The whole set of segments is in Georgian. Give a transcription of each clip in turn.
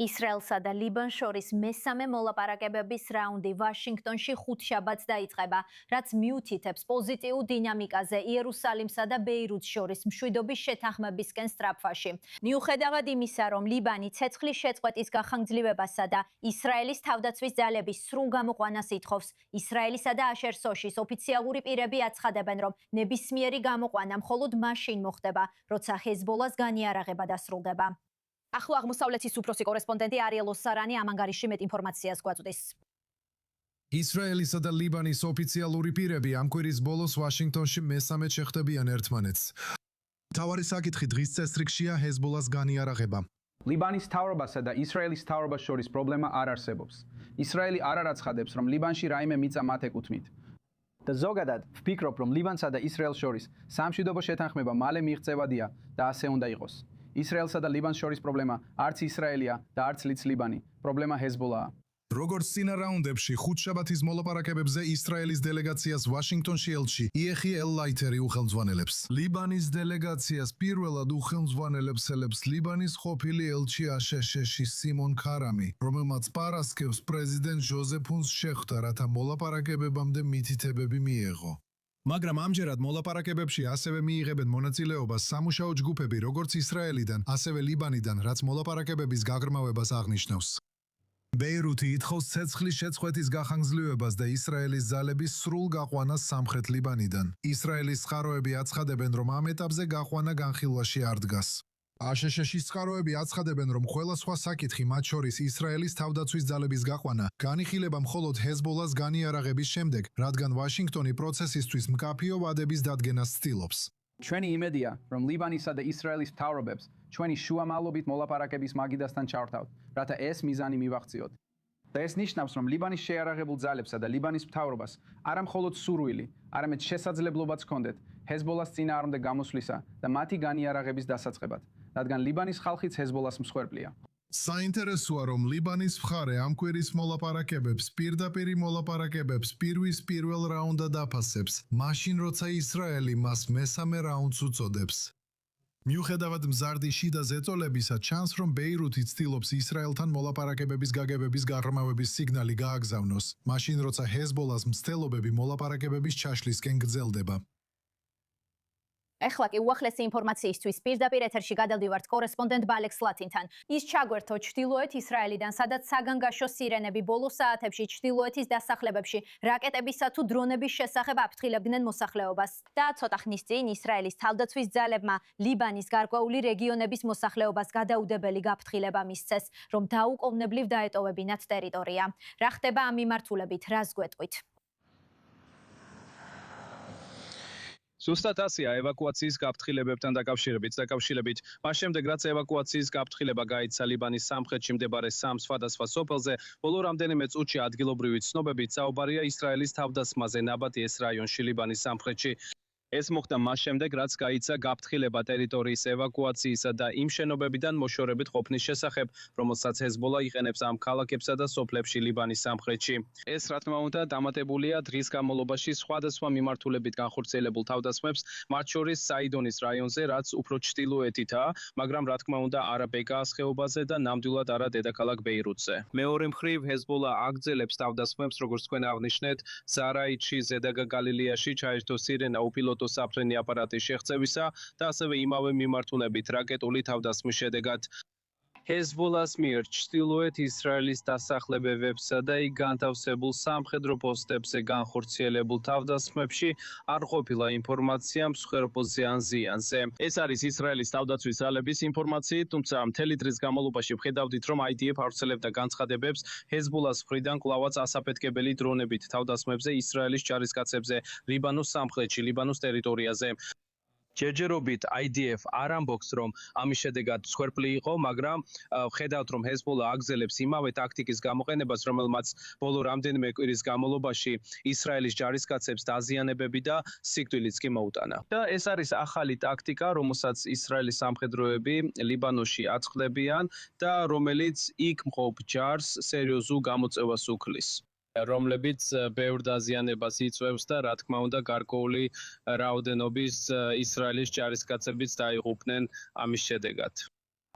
ისრაელსა და ლიბანს შორის მესამე მოლაპარაკებების რაუნდი ვაშინგტონში ხუთშაბათს დაიწყება, რაც მიუთითებს პოზიტიურ დინამიკაზე იერუსალიმსა და ბეირუთს შორის მშვიდობის შეთანხმებისკენ სწრაფვაში. მიუხედავად იმისა, რომ ლიბანი ცეცხლის შეწყვეტის გახანგრძლივებასა და ისრაელის თავდაცვის ძალების სრულ გამოყვანას ითხოვს, ისრაელისა და აშერ-სოშის ოფიციალური პირები აცხადებენ, რომ ნებისმიერი გამოყვანა მხოლოდ მაშინ მოხდება, როცა ჰეზბოლას განიარაღება დასრულდება. ახლა აღმოსავლეთის უფროსი კორესპონდენტი არიელ ოსარანი ამ ანგარიშში მეტ ინფორმაციას გვაწვდის. ისრაელისა და ლიბანის ოფიციალური პირები ამ კვირის ბოლოს ვაშინგტონში მესამედ შეხვდებიან ერთმანეთს. მთავარი საკითხი დღის წესრიგშია ჰეზბოლას განიარაღება. ლიბანის მთავრობასა და ისრაელის მთავრობას შორის პრობლემა არ არსებობს. ისრაელი არ არაცხადებს, რომ ლიბანში რაიმე მიწა მათ ეკუთვნით. და ზოგადად ვფიქრობ, რომ ლიბანსა და ისრაელს შორის სამშვიდობო შეთანხმება მალე მიღწევადია და ასე უნდა იყოს. ისრაელსა და ლიბანს შორის პრობლემა არც ისრაელია და არც ლიც ლიბანი, პრობლემა ჰეზბოლაა. როგორც წინა რაუნდებში, ხუთშაბათის მოლაპარაკებებზე ისრაელის დელეგაციას ვაშინგტონში ელჩი იეხი ელ-ლაითერი უხელმძღვანელებს. ლიბანის დელეგაციას პირველად უხელმძღვანელებს ლიბანის ყოფილი ელჩი აშშ-ში სიმონ ქარამი, რომელმაც პარასკევს პრეზიდენტ ჟოზეფ უნს შეხვდა, რათა მოლაპარაკებებამდე მითითებები მიეღო. მაგრამ ამჯერად მოლაპარაკებებში ასევე მიიღებენ მონაწილეობას სამუშაო ჯგუფები როგორც ისრაელიდან, ასევე ლიბანიდან, რაც მოლაპარაკებების გაღრმავებას აღნიშნავს. ბეირუთი ითხოვს ცეცხლის შეწყვეტის გახანგრძლივებას და ისრაელის ძალების სრულ გაყვანას სამხრეთ ლიბანიდან. ისრაელის წყაროები აცხადებენ, რომ ამ ეტაპზე გაყვანა განხილვაში არ დგას. აშშ-ის წყაროები აცხადებენ, რომ ყველა სხვა საკითხი, მათ შორის ისრაელის თავდაცვის ძალების გაყვანა, განიხილება მხოლოდ ჰეზბოლას განიარაღების შემდეგ, რადგან ვაშინგტონი პროცესისთვის მკაფიო ვადების დადგენას ცდილობს. ჩვენი იმედია, რომ ლიბანისა და ისრაელის მთავრობებს ჩვენი შუამავლობით მოლაპარაკების მაგიდასთან ჩავრთავთ, რათა ეს მიზანი მივაღწიოთ. და ეს ნიშნავს, რომ ლიბანის შეიარაღებულ ძალებსა და ლიბანის მთავრობას არა მხოლოდ სურვილი, არამედ შესაძლებლობაც ჰქონდეთ ჰეზბოლას წინააღმდეგ გამოსვლისა და მათი განიარაღების დასაწყებად, რადგან ლიბანის ხალხიც ჰეზბოლას მსხვერპლია. საინტერესოა, რომ ლიბანის მხარე ამ კვირის მოლაპარაკებებს პირდაპირ მოლაპარაკებებს პირველ რაუნდად აფასებს, მაშინ როცა ისრაელი მას მესამე რაუნდს უწოდებს. მიუხედავად მზარდი შიდა ზეწოლებისა, ჩანს, რომ ბეირუთი ცდილობს ისრაელთან მოლაპარაკებების გაგებების გაღრმავების სიგნალი გააგზავნოს, მაშინ როცა ჰეზბოლას მცდელობები მოლაპარაკებების ჩაშლისკენ გრძელდება. ეხლა კი უახლესი ინფორმაციისთვის პირდაპირ ეთერში გადავდივართ კორესპონდენტ ბალექ სლათინთან. ის ჩაგვერთო ჩრდილოეთ ისრაელიდან, სადაც საგანგაშო სირენები ბოლო საათებში ჩრდილოეთის დასახლებებში რაკეტებისა თუ დრონების შესახებ აფრთხილებდნენ მოსახლეობას. და ცოტა ხნის წინ ისრაელის თავდაცვის ძალებმა ლიბანის გარკვეული რეგიონების მოსახლეობას გადაუდებელი გაფრთხილება მისცეს, რომ დაუკოვნებლივ დაეტოვებინათ ტერიტორია. რა ხდება ამ მიმართულებით, რას გვეტყვით? ზუსტად ასეა ევაკუაციის გაფრთხილებებთან დაკავშირებით. მას შემდეგ, რაც ევაკუაციის გაფრთხილება გაიცა ლიბანის სამხრეთში მდებარე სამ სხვადასხვა სოფელზე, ბოლო რამდენიმე წუთში ადგილობრივი ცნობებით საუბარია ისრაელის თავდასხმაზე ნაბატიეს რაიონში ლიბანის სამხრეთში. ეს მოხდა მას შემდეგ, რაც გაიცა გაფრთხილება ტერიტორიის ევაკუაციისა და იმ შენობებიდან მოშორებით ყოფნის შესახებ, რომელსაც ჰეზბოლა იყენებს ამ ქალაქებსა და სოფლებში ლიბანის სამხრეთში. ეს რა თქმა უნდა დამატებულია დღის განმავლობაში სხვადასხვა მიმართულებით განხორციელებულ თავდასხმებს, მათ შორის საიდონის რაიონზე, რაც უფრო ჩრდილოეთითაა, მაგრამ რა თქმა უნდა არა ბეკაას ხეობაზე და ნამდვილად არა დედაქალაქ ბეირუთზე. მეორე მხრივ ჰეზბოლა აგრძელებს თავდასხმებს, როგორც თქვენ აღნიშნეთ, ზარაიტში, ზედაგა გალილეაში ჩაერთო სირენა უპილოტო საფრენი აპარატის შეღწევისა და ასევე იმავე მიმართულებით რაკეტული თავდასხმის შედეგად. ჰეზბოლას მიერ ჩრდილოეთ ისრაელის დასახლებებებსა და იქ განთავსებულ სამხედრო პოსტებზე განხორციელებულ თავდასხმებში არ ყოფილა ინფორმაცია მსხვერპლზე ან ზიანზე. ეს არის ისრაელის თავდაცვის ძალების ინფორმაციით, თუმცა მთელი დღის განმავლობაში ვხედავდით, რომ IDF ავრცელებდა განცხადებებს ჰეზბოლას მხრიდან კვლავაც ასაფეთქებელი დრონებით თავდასხმებზე ისრაელის ჯარისკაცებზე ლიბანოს სამხრეთში, ლიბანოს ტერიტორიაზე. ჯერჯერობით IDF არ ამბობს, რომ ამის შედეგად მსხვერპლი იყო, მაგრამ ვხედავთ, რომ ჰეზბოლა აგრძელებს იმავე ტაქტიკის გამოყენებას, რომელმაც ბოლო რამდენიმე კვირის განმავლობაში ისრაელის ჯარისკაცებს დაზიანებები და სიკვდილიც კი მოუტანა. და ეს არის ახალი ტაქტიკა, რომელსაც ისრაელის სამხედროები ლიბანოში აწყდებიან და რომელიც იქ მყოფ ჯარს სერიოზულ გამოწევას უქმნის. რომლებიც ბევრ დაზიანებას იწვევს და რა თქმა უნდა გარკვეული რაოდენობის ისრაელის ჯარისკაცებიც დაიღუპნენ ამის შედეგად.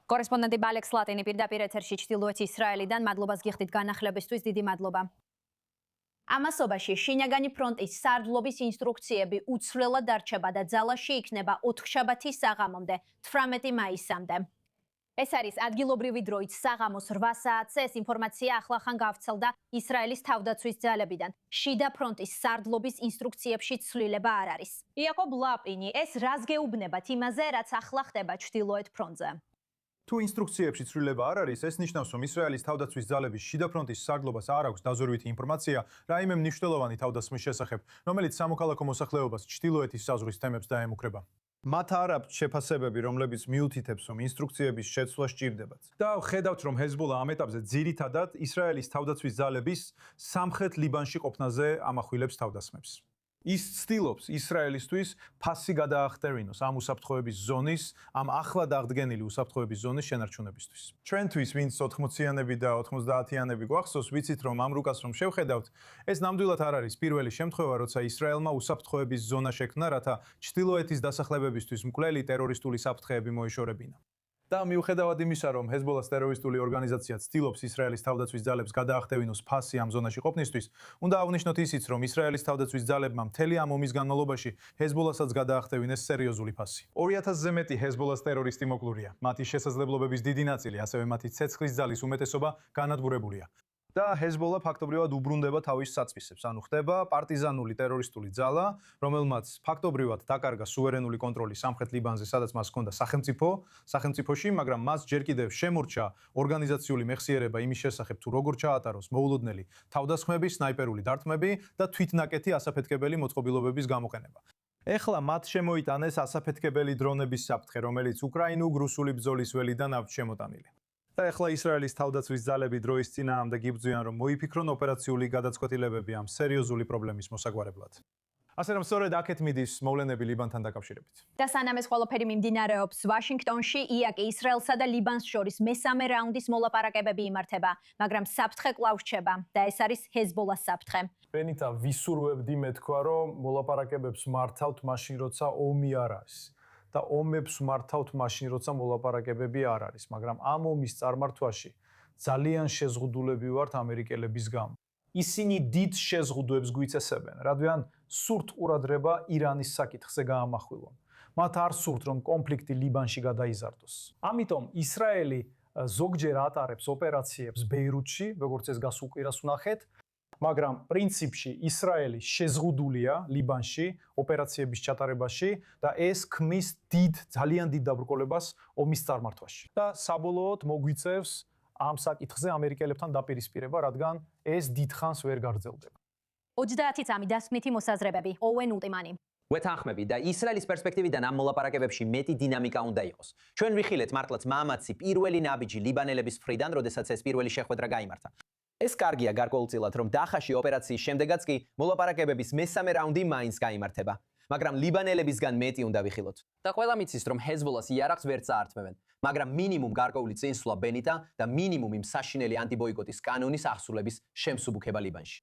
კორესპონდენტი ბალექ სლატინი პირდაპირ ეთერში ჩრდილოეთ ისრაელიდან მადლობას გიხდით განახლებისთვის, დიდი მადლობა. ამასობაში შინაგანი ფრონტის სარდლობის ინსტრუქციები უცვლელად დარჩება და ძალაში იქნება 4 შაბათის საღამომდე 18 მაისამდე. ეს არის ადგილობრივი დროით საღამოს 8 საათზე. ეს ინფორმაცია ახლახან გავრცელდა ისრაელის თავდაცვის ძალებიდან. შიდა ფრონტის სარდლობის ინსტრუქციებში ცვლილება არ არის. იაკობ ლაპინი, ეს რას გეუბნებათ იმაზე, რაც ახლა ხდება ჩრდილოეთ ფრონტზე? თუ ინსტრუქციებში ცვლილება არ არის, ეს ნიშნავს, რომ ისრაელის თავდაცვის ძალების შიდა ფრონტის სარდლობას არ აქვს დაზორვითი ინფორმაცია რაიმე მნიშვნელოვანი თავდასხმის შესახებ, რომელიც სამოქალაქო მოსახლეობას ჩრდილოეთის საზღვრის თემებს დაემუქრება. მათ არ აქვთ შეფასებები, რომლებიც მიუთითებს, რომ ინსტრუქციების შეცვლა სჭირდებათ. და ხედავთ, რომ ჰეზბოლა ამ ეტაპზე ძირითადად ისრაელის თავდაცვის ძალების სამხრეთ ლიბანში ყოფნაზე ამახვილებს თავდასხმებს. ის ცდილობს ისრაელისთვის ფასი გადაახტევინოს ამ უსაფრთხოების ზონის, ამ ახლად აღდგენილი უსაფრთხოების ზონის შენარჩუნებისთვის. ჩვენთვის, ვინც 80-იანები და 90-იანები გვახსოვს, ვიცით, რომ ამ რუკას რომ შევხედავთ, ეს ნამდვილად არ არის პირველი შემთხვევა, როცა ისრაელმა უსაფრთხოების ზონა შექმნა, რათა ჩრდილოეთის დასახლებებისთვის მკვლელი ტერორისტული საფრთხეები მოეშორებინა. და მიუხედავად იმისა, რომ ჰეზბოლას ტერორისტული ორგანიზაცია ცდილობს ისრაელის თავდაცვის ძალებს გადაახტევინოს ფასი ამ ზონაში ყოფნისთვის, უნდა აღვნიშნოთ ისიც, რომ ისრაელის თავდაცვის ძალებმა მთელი ამ ომის განმავლობაში ჰეზბოლასაც გადაახტევინეს სერიოზული ფასი. 2000-ზე მეტი ჰეზბოლას ტერორისტი მოკლურია. მათი შესაძლებლობების დიდი ნაწილი, ასევე მათი ცეცხლის ძალის უმეტესობა განადგურებულია. და ჰეზბოლა ფაქტობრივად უბრუნდება თავის საწვისებს, ანუ ხდება პარტიზანული ტერორისტული ძალა, რომელმაც ფაქტობრივად დაკარგა სუვერენული კონტროლი სამხრეთ ლიბანზე, სადაც მას ჰქონდა სახელმწიფოში, მაგრამ მას ჯერ კიდევ შემორჩა ორგანიზაციული მეხსიერება იმის შესახებ, თუ როგორ ჩაატაროს მოულოდნელი თავდასხმები, სნაიპერული დარტყმები და თვითნაკეთი ასაფეთქებელი მოწყობილობების გამოყენება. ეხლა მათ შემოიტანეს ასაფეთქებელი დრონების საფრთხე, რომელიც უკრაინულ-რუსული ბრძოლის ველიდან აქვთ შემოტანილი. და ეხლა ისრაელის თავდაცვის ძალები დროის წინააღმდეგ იბრძვიან, რომ მოიფიქრონ ოპერაციული გადაწყვეტილებები ამ სერიოზული პრობლემის მოსაგვარებლად. ასე რომ სწორედ აქეთ მიდის მოვლენები ლიბანთან დაკავშირებით. და სანამ ეს ყველაფერი მიმდინარეობს ვაშინგტონში, იაკი ისრაელსა და ლიბანს შორის მესამე რაუნდის მოლაპარაკებები იმართება, მაგრამ საფრთხე კვლავ რჩება და ეს არის ჰეზბოლას საფრთხე. ბენიტა, ვისურვებდი მეთქვა, რომ მოლაპარაკებებს მართავთ მაშინ, როცა ომი არ არის. და ომებს მართავთ მაშინ, როცა მოლაპარაკებები არ არის, მაგრამ ამ ომის წარმართვაში ძალიან შეზღუდულები ვართ ამერიკელების გამო. ისინი დიდ შეზღუდვებს გვიწესებენ, რადგან სურთ ყურადღება ირანის საკითხზე გაამახვილონ. მათ არ სურთ, რომ კონფლიქტი ლიბანში გადაიზარდოს. ამიტომ ისრაელი ზოგჯერ ატარებს ოპერაციებს ბეირუთში, როგორც ეს გასუკვირას ვნახეთ, მაგრამ პრინციპში ისრაელი შეზღუდულია ლიბანში ოპერაციების ჩატარებაში და ეს ქმნის ძალიან დიდ დაბრკოლებას ომის წარმართვაში. და საბოლოოდ მოგვიწევს ამ საკითხზე ამერიკელებთან დაპირისპირება, რადგან ეს დიდხანს ვერ გარძელდება. 30 წამი დასკვნითი მოსაზრებები. ოვენ ულტიმანი. ვეთანხმები და ისრაელის პერსპექტივიდან ამ მოლაპარაკებებში მეტი დინამიკა უნდა იყოს. ჩვენ ვიხილეთ მართლაც მამაცი პირველი ნაბიჯი ლიბანელების მხრიდან, როდესაც ეს პირველი შეხვედრა გაიმართა. ეს კარგია გარკვეულწილად, რომ დახაში ოპერაციის შემდეგაც კი მოლაპარაკებების მესამე რაუნდი მაინც გაიმართება. მაგრამ ლიბანელებისგან მეტი უნდა ვიხილოთ. და ყველა მიცის, რომ ჰეზბოლას იარაღს ვერ წაართმევენ, მაგრამ მინიმუმ გარკვეული წინსვლა ბენიტა და მინიმუმ იმ საშინელი ანტიბოიკოტის კანონის აღსრულების შემსუბუქება ლიბანში.